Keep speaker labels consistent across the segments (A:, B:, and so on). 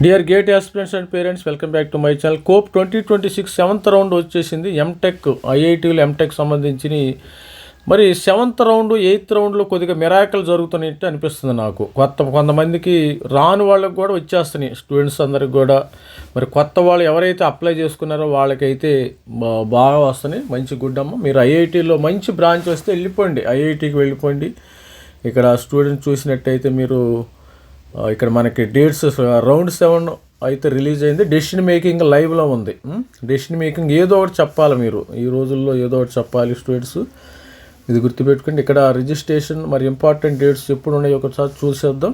A: Dear gate aspirants and parents, welcome back to my channel. Cope 2026 seventh round వచ్చేసింది. MTech ఐఐటీలు MTech సంబంధించి మరి seventh round eighth రౌండ్లో కొద్దిగా miracle జరుగుతున్నట్టు అనిపిస్తుంది నాకు. కొంతమందికి రాని వాళ్ళకి కూడా వచ్చేస్తున్నాయి, స్టూడెంట్స్ అందరికి కూడా. మరి కొత్త వాళ్ళు ఎవరైతే అప్లై చేసుకున్నారో వాళ్ళకైతే బాగా వస్తున్నాయి. మంచి గుడ్ అమ్మ. మీరు ఐఐటీలో మంచి బ్రాంచ్ వస్తే వెళ్ళిపోండి, ఐఐటీకి వెళ్ళిపోండి. ఇక్కడ స్టూడెంట్స్ చూసినట్టయితే మీరు ఇక్కడ మనకి డేట్స్ రౌండ్ 7 అయితే రిలీజ్ అయింది. డెసిషన్ మేకింగ్ లైవ్లో ఉంది. డెసిషన్ మేకింగ్ ఏదో ఒకటి చెప్పాలి, మీరు ఈ రోజుల్లో ఏదో ఒకటి చెప్పాలి స్టూడెంట్స్. ఇది గుర్తుపెట్టుకోండి. ఇక్కడ రిజిస్ట్రేషన్ మరి ఇంపార్టెంట్ డేట్స్ ఎప్పుడు ఉన్నాయో ఒకసారి చూసేద్దాం.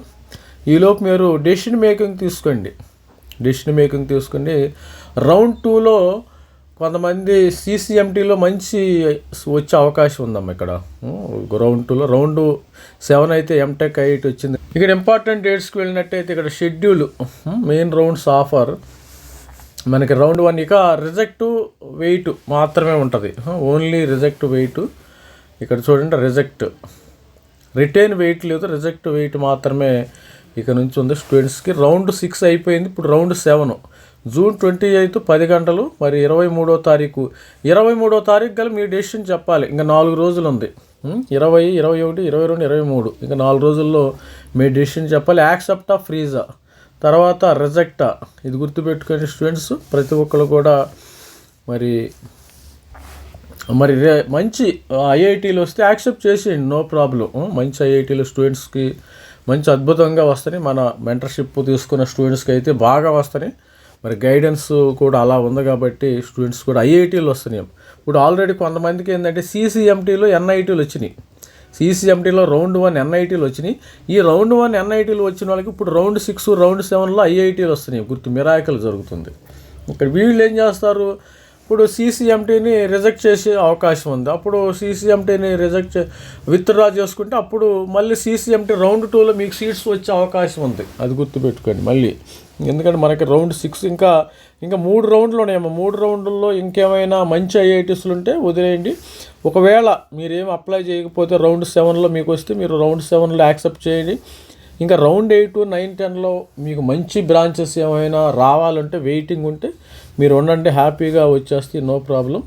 A: ఈలోపు మీరు డెసిషన్ మేకింగ్ తీసుకోండి. రౌండ్ 2లో కొంతమంది CCMTలో మంచి వచ్చే అవకాశం ఉందమ్మా. ఇక్కడ రౌండ్ 2లో రౌండ్ 7 అయితే ఎంటెక్ ఐఐటీ వచ్చింది. ఇక్కడ ఇంపార్టెంట్ డేట్స్కి వెళ్ళినట్టయితే ఇక్కడ షెడ్యూల్ మెయిన్ రౌండ్స్ ఆఫర్ మనకి రౌండ్ 1 ఇక రిజెక్ట్ వెయిట్ మాత్రమే ఉంటుంది, ఓన్లీ రిజెక్ట్ వెయిట్. ఇక్కడ చూడండి, రిటైన్ వెయిట్ లేదు, రిజెక్ట్ వెయిట్ మాత్రమే ఇక నుంచి ఉంది స్టూడెంట్స్కి. రౌండ్ 6 అయిపోయింది, ఇప్పుడు రౌండ్ 7 జూన్ 28 10 గంటలు. మరి 23వ తారీఖు గల మీ డెసిషన్ చెప్పాలి. ఇంకా 4 రోజులు ఉంది. 20, 21, 22, 23 ఇంకా 4 రోజుల్లో మీ డెసిషన్ చెప్పాలి. యాక్సెప్ట్ ఆఫ్ ఫ్రీజా, తర్వాత రిజెక్టా, ఇది గుర్తుపెట్టుకోండి స్టూడెంట్స్. ప్రతి ఒక్కరు కూడా మరి మంచి ఐఐటీలు వస్తే యాక్సెప్ట్ చేసేయండి, నో ప్రాబ్లం. మంచి ఐఐటీలు స్టూడెంట్స్కి మంచి అద్భుతంగా వస్తాయి. మన మెంటర్షిప్ తీసుకున్న స్టూడెంట్స్కి అయితే బాగా వస్తాయి. మరి గైడెన్స్ కూడా అలా ఉంది కాబట్టి స్టూడెంట్స్ కూడా ఐఐటీలు వస్తున్నాయి. ఇప్పుడు ఆల్రెడీ కొంతమందికి ఏంటంటే CCMTలో NITలు వచ్చినాయి. CCMTలో రౌండ్ 1 NITలు వచ్చినాయి. ఈ రౌండ్ 1 NITలు వచ్చిన వాళ్ళకి ఇప్పుడు రౌండ్ 6 రౌండ్ 7లో ఐఐటీలు వస్తున్నాయి. మిరాకిల్ జరుగుతుంది. ఇక్కడ వీళ్ళు ఏం చేస్తారు, ఇప్పుడు CCMTని రిజెక్ట్ చేసే అవకాశం ఉంది. అప్పుడు CCMTని విత్డ్రా చేసుకుంటే అప్పుడు మళ్ళీ CCMT రౌండ్ 2లో మీకు సీట్స్ వచ్చే అవకాశం ఉంది. అది గుర్తుపెట్టుకోండి మళ్ళీ. ఎందుకంటే మనకి రౌండ్ 6 ఇంకా 3 రౌండ్లు ఉన్నాయేమో. 3 రౌండ్లలో ఇంకేమైనా మంచి ఐఐటీస్లు ఉంటే వదిలేయండి. ఒకవేళ మీరేం అప్లై చేయకపోతే రౌండ్ 7లో మీకు వస్తే మీరు రౌండ్ 7లో యాక్సెప్ట్ చేయండి. ఇంకా రౌండ్ 8, 9, 10లో మీకు మంచి బ్రాంచెస్ ఏమైనా రావాలంటే వెయిటింగ్ ఉంటే మీరు ఉండండి, హ్యాపీగా వచ్చేస్తే నో ప్రాబ్లం.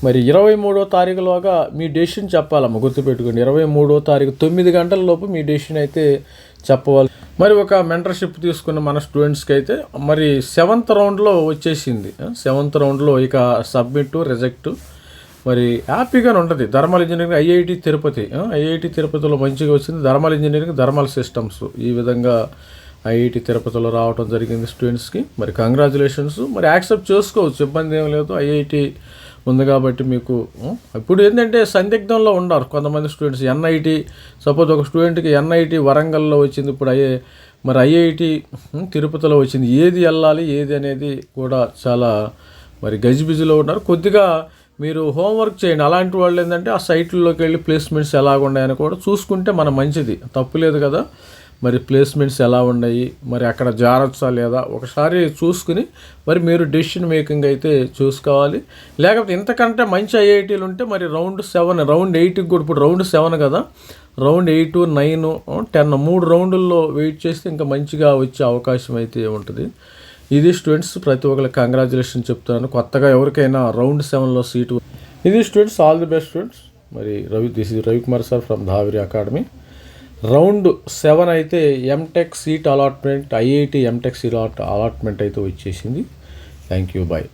A: మరి 23వ తారీఖులోగా మీ డెసిషన్ చెప్పాలమ్మ, గుర్తుపెట్టుకోండి. 23వ తారీఖు 9 గంటల లోపు మీ డెసిషన్ అయితే చెప్పవాలి. మరి ఒక మెంటర్షిప్ తీసుకున్న మన స్టూడెంట్స్కి అయితే మరి 7th రౌండ్లో వచ్చేసింది. 7th రౌండ్లో ఇక సబ్మిట్, రిజెక్ట్ మరి హ్యాపీగానే ఉంటుంది. థర్మల్ ఇంజనీరింగ్ ఐఐటి తిరుపతిలో మంచిగా వచ్చింది. థర్మల్ ఇంజనీరింగ్, థర్మల్ సిస్టమ్స్ ఈ విధంగా ఐఐటి తిరుపతిలో రావడం జరిగింది స్టూడెంట్స్కి. మరి కంగ్రాచులేషన్స్. మరి యాక్సెప్ట్ చేసుకోవచ్చు, ఇబ్బంది ఏం లేదు. ఐఐటి ఉంది కాబట్టి మీకు ఇప్పుడు ఏంటంటే సందిగ్ధంలో ఉన్నారు కొంతమంది స్టూడెంట్స్. NIT సపోజ్ ఒక స్టూడెంట్కి NIT వరంగల్లో వచ్చింది, ఇప్పుడు మరి ఐఐటి తిరుపతిలో వచ్చింది. ఏది వెళ్ళాలి ఏది అనేది కూడా చాలా మరి గజిబిజిలో ఉన్నారు. కొద్దిగా మీరు హోంవర్క్ చేయండి. అలాంటి వాళ్ళు ఏంటంటే ఆ సైట్లలోకి వెళ్ళి ప్లేస్మెంట్స్ ఎలా ఉన్నాయని కూడా చూసుకుంటే మన మంచిది, తప్పులేదు కదా. మరి ప్లేస్మెంట్స్ ఎలా ఉన్నాయి, మరి అక్కడ జారచ్చా లేదా ఒకసారి చూసుకుని మరి మీరు డెసిషన్ మేకింగ్ అయితే చూసుకోవాలి. లేకపోతే ఇంతకంటే మంచి ఐఐటీలు ఉంటే మరి రౌండ్ 7 రౌండ్ 8కి కూడా, ఇప్పుడు రౌండ్ 7 కదా, రౌండ్ 8, 9, 10 3 రౌండ్ల్లో వెయిట్ చేస్తే ఇంకా మంచిగా వచ్చే అవకాశం అయితే ఉంటుంది. ఇది స్టూడెంట్స్, ప్రతి ఒక్కరికి కంగ్రాచులేషన్ చెప్తున్నాను. కొత్తగా ఎవరికైనా రౌండ్ 7లో సీటు. ఇది students, all the best students. మరి this is Ravikumar sir from Dhaviri academy. Round 7 అయితే MTech seat allotment, IIT MTech seat allotment అయితే వచ్చేసింది. Thank you, bye.